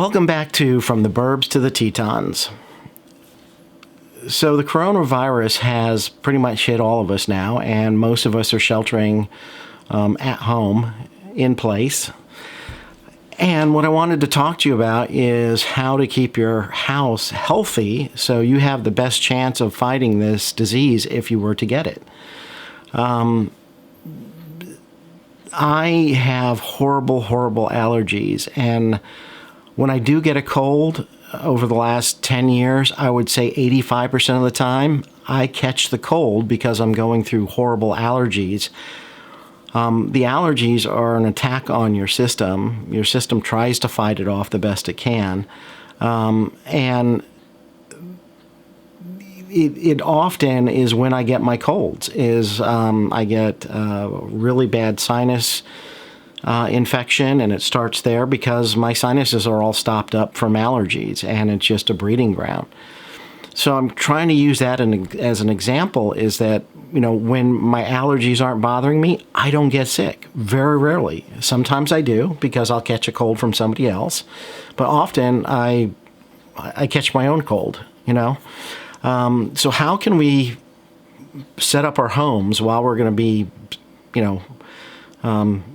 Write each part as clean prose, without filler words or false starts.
Welcome back to From the Burbs to the Tetons. So the coronavirus has pretty much hit all of us now, and most of us are sheltering at home in place. And what I wanted to talk to you about is how to keep your house healthy so you have the best chance of fighting this disease if you were to get it. I have horrible allergies, and when I do get a cold over the last 10 years, I would say 85% of the time I catch the cold because I'm going through horrible allergies. The allergies are an attack on your system. Your system tries to fight it off the best it can. And it often is when I get my colds, I get really bad sinus infection, and it starts there because my sinuses are all stopped up from allergies, and it's just a breeding ground. So I'm trying to use that as an example, is that, when my allergies aren't bothering me, I don't get sick. Very rarely. Sometimes I do because I'll catch a cold from somebody else, but often I catch my own cold, So how can we set up our homes while we're going to be,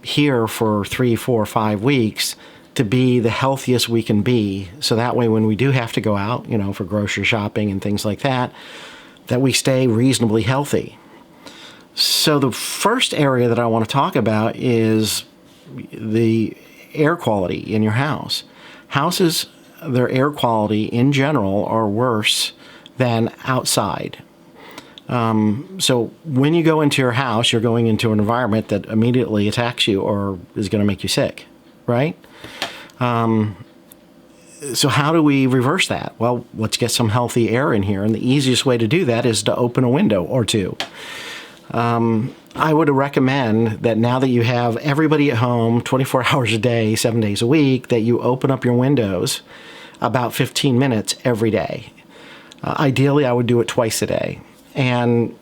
here for 3, 4, 5 weeks to be the healthiest we can be, so that way when we do have to go out, for grocery shopping and things like that, that we stay reasonably healthy. So the first area that I want to talk about is the air quality in your house. Houses, their air quality in general are worse than outside. So when you go into your house, you're going into an environment that immediately attacks you or is going to make you sick, right? So how do we reverse that? Well, let's get some healthy air in here. And the easiest way to do that is to open a window or two. I would recommend that now that you have everybody at home 24 hours a day, 7 days a week, that you open up your windows about 15 minutes every day. Ideally, I would do it twice a day. And,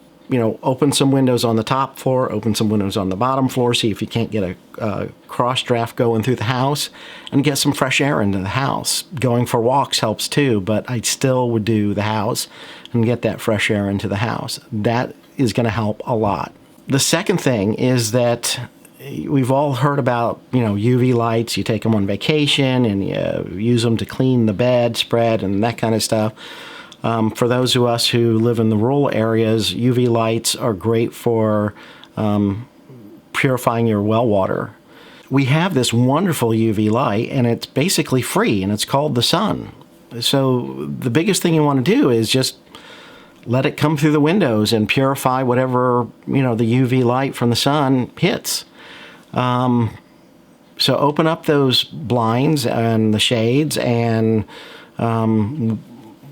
open some windows on the top floor, open some windows on the bottom floor, see if you can't get a cross draft going through the house, and get some fresh air into the house. Going for walks helps too, but I still would do the house and get that fresh air into the house. That is going to help a lot. The second thing is that we've all heard about, UV lights. You take them on vacation and you use them to clean the bedspread and that kind of stuff. For those of us who live in the rural areas, UV lights are great for purifying your well water. We have this wonderful UV light, and it's basically free, and it's called the sun. So the biggest thing you want to do is just let it come through the windows and purify whatever, the UV light from the sun hits. So open up those blinds and the shades and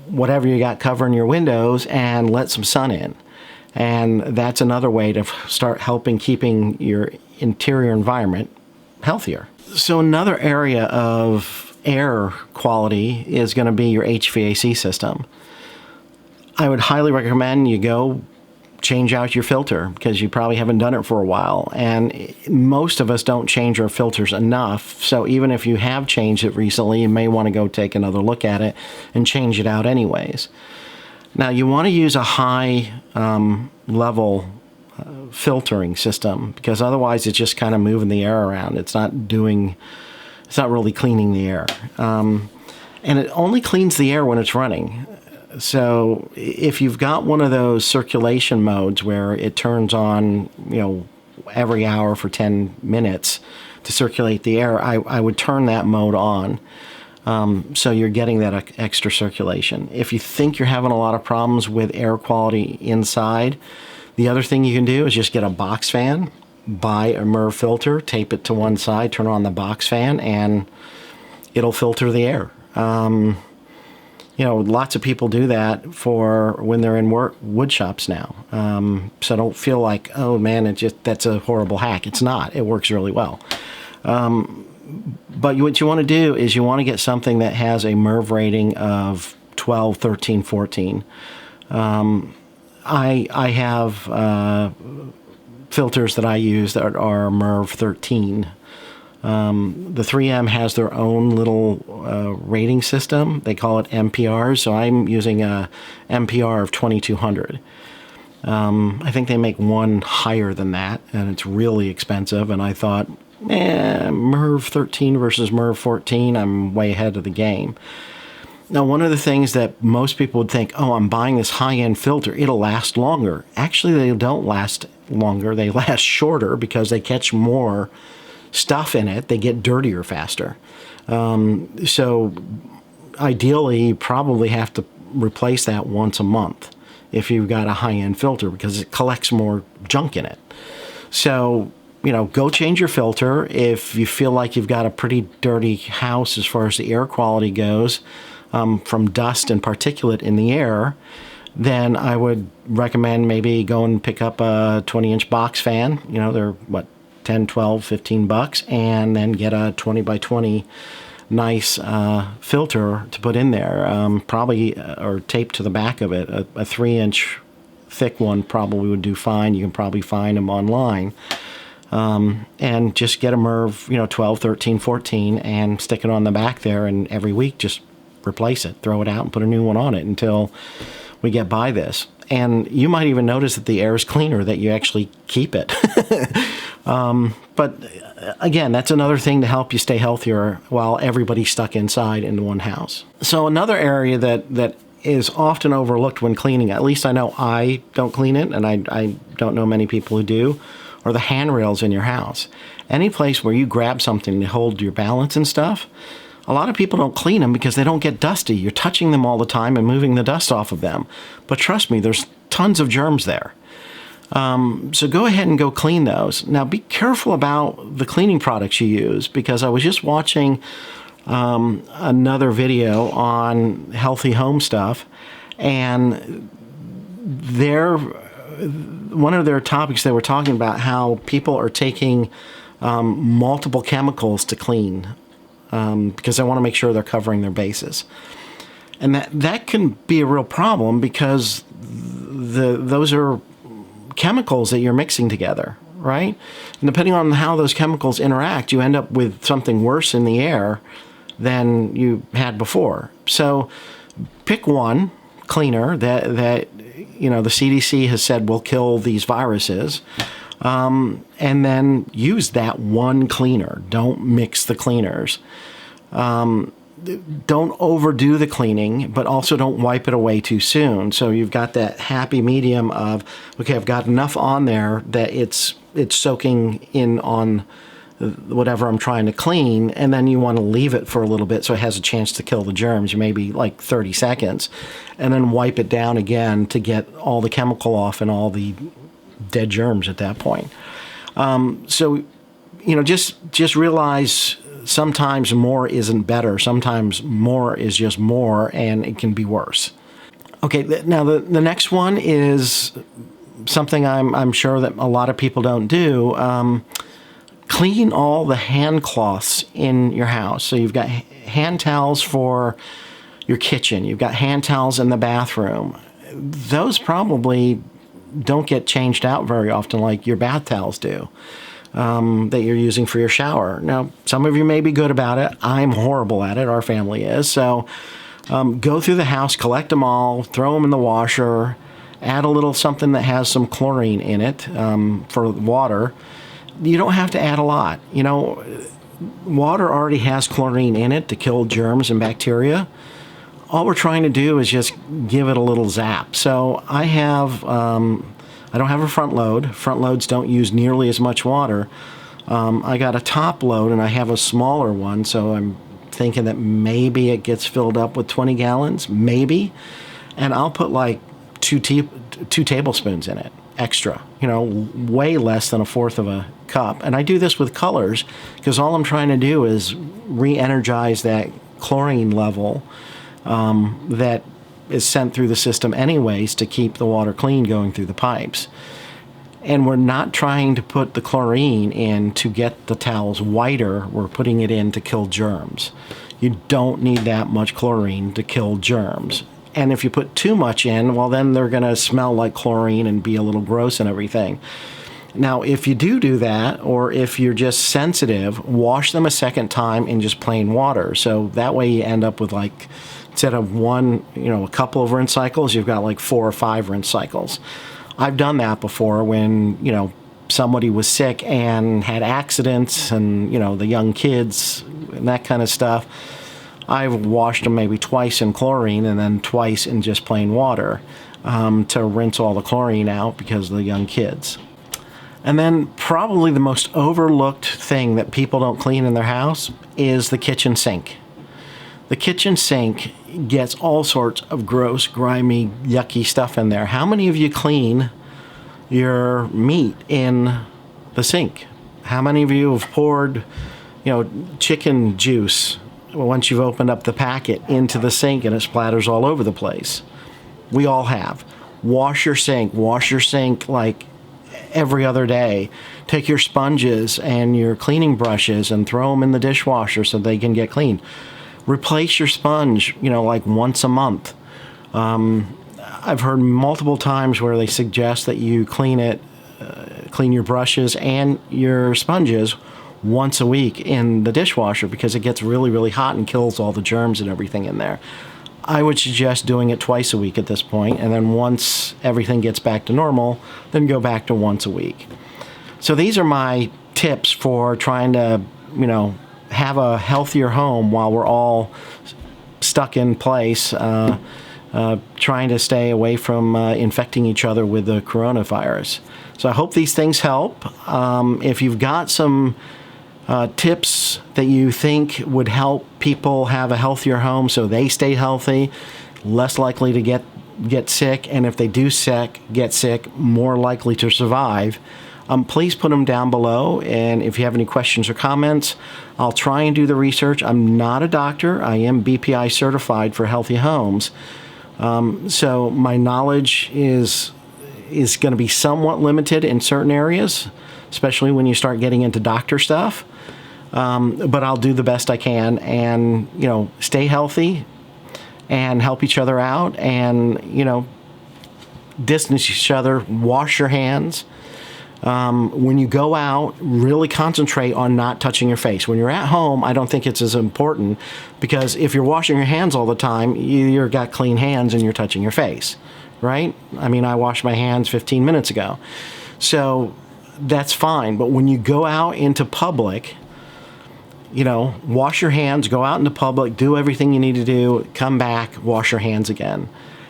whatever you got covering your windows, and let some sun in. And that's another way to start helping keeping your interior environment healthier. So another area of air quality is going to be your HVAC system. I would highly recommend you go change out your filter, because you probably haven't done it for a while. And most of us don't change our filters enough. So even if you have changed it recently, you may want to go take another look at it and change it out anyways. Now, you want to use a high level filtering system, because otherwise it's just kind of moving the air around. It's not really cleaning the air. And it only cleans the air when it's running. So if you've got one of those circulation modes where it turns on, every hour for 10 minutes to circulate the air, I would turn that mode on. So you're getting that extra circulation. If you think you're having a lot of problems with air quality inside, the other thing you can do is just get a box fan, buy a MERV filter, tape it to one side, turn on the box fan, and it'll filter the air. Lots of people do that for when they're in wood shops now. So don't feel like, oh man, that's a horrible hack. It's not. It works really well. But what you want to do is you want to get something that has a MERV rating of 12, 13, 14. I have filters that I use that are MERV 13. The 3M has their own little rating system. They call it MPR, so I'm using a MPR of 2200. I think they make one higher than that, and it's really expensive, and I thought, MERV 13 versus MERV 14, I'm way ahead of the game. Now, one of the things that most people would think, oh, I'm buying this high-end filter, it'll last longer. Actually, they don't last longer. They last shorter because they catch more stuff in it. They get dirtier faster. So ideally, you probably have to replace that once a month if you've got a high-end filter because it collects more junk in it. So, go change your filter. If you feel like you've got a pretty dirty house as far as the air quality goes, from dust and particulate in the air, then I would recommend maybe go and pick up a 20-inch box fan. They're, 10, 12, 15 bucks, and then get a 20 by 20 nice filter to put in there, probably, or tape to the back of it. A 3-inch thick one probably would do fine. You can probably find them online. And just get a MERV, 12, 13, 14, and stick it on the back there, and every week just replace it, throw it out, and put a new one on it until we get by this. And you might even notice that the air is cleaner, that you actually keep it. But again, that's another thing to help you stay healthier while everybody's stuck inside in one house. So another area that is often overlooked when cleaning, at least I know I don't clean it, and I don't know many people who do, are the handrails in your house. Any place where you grab something to hold your balance and stuff, a lot of people don't clean them because they don't get dusty. You're touching them all the time and moving the dust off of them. But trust me, there's tons of germs there. So go ahead and go clean those. Now be careful about the cleaning products you use, because I was just watching another video on healthy home stuff, and one of their topics, they were talking about how people are taking multiple chemicals to clean because they want to make sure they're covering their bases. And that can be a real problem because those are chemicals that you're mixing together, right? And depending on how those chemicals interact, you end up with something worse in the air than you had before. So pick one cleaner that the CDC has said will kill these viruses, and then use that one cleaner. Don't mix the cleaners. Don't overdo the cleaning, but also don't wipe it away too soon. So you've got that happy medium of, okay, I've got enough on there that it's soaking in on whatever I'm trying to clean, and then you want to leave it for a little bit so it has a chance to kill the germs, maybe like 30 seconds, and then wipe it down again to get all the chemical off and all the dead germs at that point. So, just realize sometimes more isn't better. Sometimes more is just more, and it can be worse. Okay, now the next one is something I'm sure that a lot of people don't do. Clean all the hand cloths in your house. So you've got hand towels for your kitchen. You've got hand towels in the bathroom. Those probably don't get changed out very often like your bath towels do, that you're using for your shower. Now, some of you may be good about it. I'm horrible at it. Our family is. So go through the house, collect them all, throw them in the washer, add a little something that has some chlorine in it for water. You don't have to add a lot. Water already has chlorine in it to kill germs and bacteria. All we're trying to do is just give it a little zap. So I don't have a front load. Front loads don't use nearly as much water. I got a top load, and I have a smaller one, so I'm thinking that maybe it gets filled up with 20 gallons, maybe. And I'll put like two tablespoons in it, extra, way less than a fourth of a cup. And I do this with colors because all I'm trying to do is re-energize that chlorine level that is sent through the system anyways to keep the water clean going through the pipes. And we're not trying to put the chlorine in to get the towels whiter. We're putting it in to kill germs. You don't need that much chlorine to kill germs. And if you put too much in, well, then they're going to smell like chlorine and be a little gross and everything. Now, if you do that, or if you're just sensitive, wash them a second time in just plain water. So that way you end up with, like, instead of one, a couple of rinse cycles, you've got like 4 or 5 rinse cycles. I've done that before when, somebody was sick and had accidents and, the young kids and that kind of stuff. I've washed them maybe twice in chlorine and then twice in just plain water to rinse all the chlorine out because of the young kids. And then probably the most overlooked thing that people don't clean in their house is the kitchen sink. The kitchen sink gets all sorts of gross, grimy, yucky stuff in there. How many of you clean your meat in the sink? How many of you have poured, chicken juice once you've opened up the packet into the sink and it splatters all over the place? We all have. Wash your sink. Wash your sink like every other day. Take your sponges and your cleaning brushes and throw them in the dishwasher so they can get clean. Replace your sponge, like once a month. I've heard multiple times where they suggest that you clean your brushes and your sponges once a week in the dishwasher because it gets really, really hot and kills all the germs and everything in there. I would suggest doing it twice a week at this point, and then once everything gets back to normal, then go back to once a week. So these are my tips for trying to, have a healthier home while we're all stuck in place, trying to stay away from infecting each other with the coronavirus. So I hope these things help. If you've got some tips that you think would help people have a healthier home so they stay healthy, less likely to get sick, and if they do get sick, more likely to survive, please put them down below. And if you have any questions or comments, I'll try and do the research. I'm not a doctor. I am BPI certified for healthy homes. So my knowledge is going to be somewhat limited in certain areas, especially when you start getting into doctor stuff. But I'll do the best I can and, stay healthy and help each other out and, distance each other, wash your hands. When you go out, really concentrate on not touching your face. When you're at home, I don't think it's as important because if you're washing your hands all the time, you've got clean hands and you're touching your face, right? I mean, I washed my hands 15 minutes ago. So that's fine. But when you go out into public, wash your hands, go out into public, do everything you need to do, come back, wash your hands again.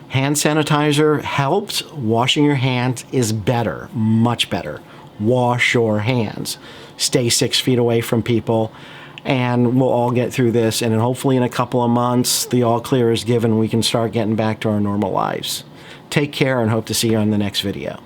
Hand sanitizer helps. Washing your hands is better, much better. Wash your hands. Stay 6 feet away from people, and we'll all get through this. And hopefully in a couple of months, the all clear is given. We can start getting back to our normal lives. Take care and hope to see you on the next video.